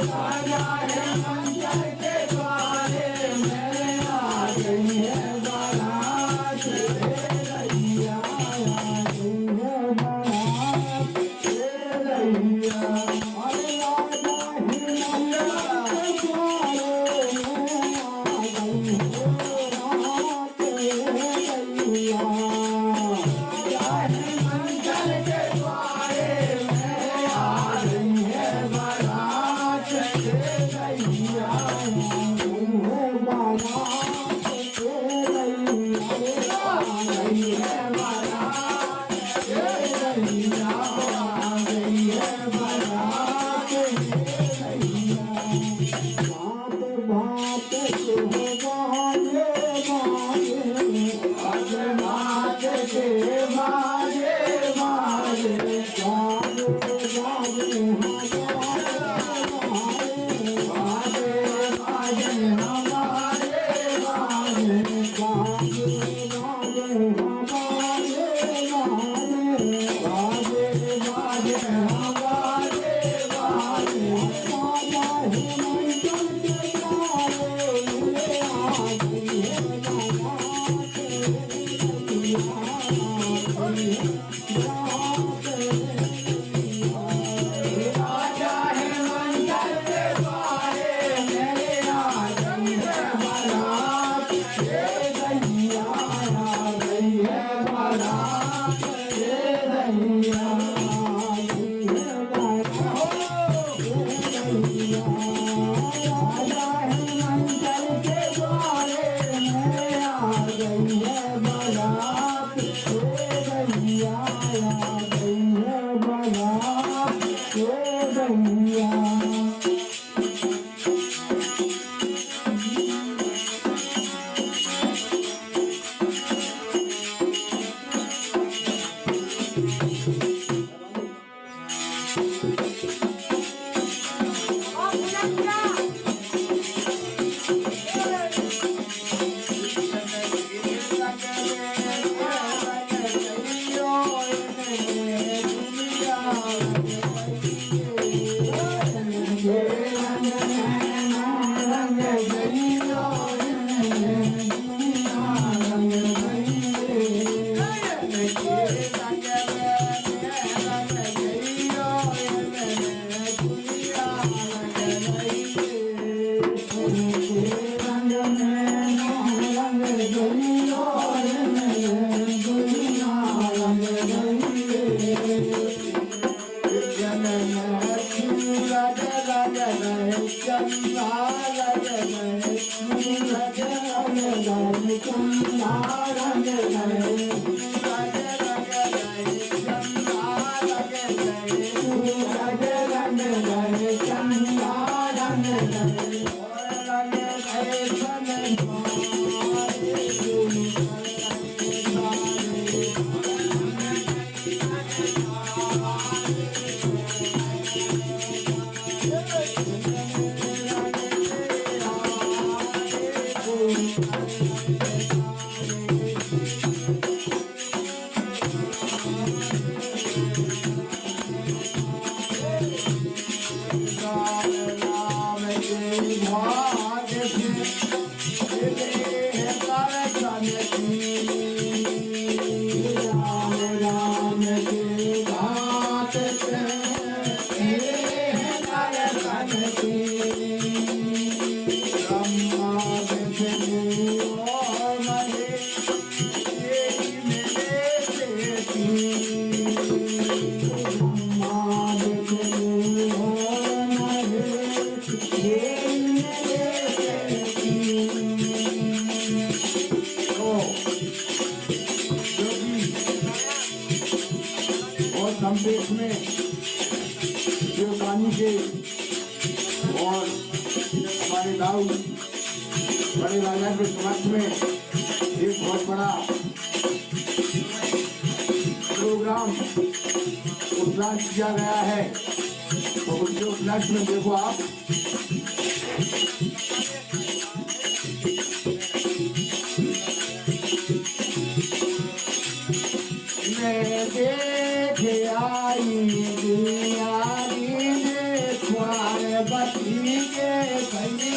राजा है मंदिर के द्वारे मेरे आ गई है बारात रैया आ गई है बारात रैया अरे राजा है मंदिर के द्वारे मेरे आ गई है बारात रैया संदेश में शिवकानी के और हमारे दाऊ बड़े राजा के समक्ष में एक बहुत बड़ा प्रोग्राम उपलक्ष्य किया गया है। तो उसके उपलक्ष्य में देखो आप देख आई दुनिया देखवार बत्ती के सैया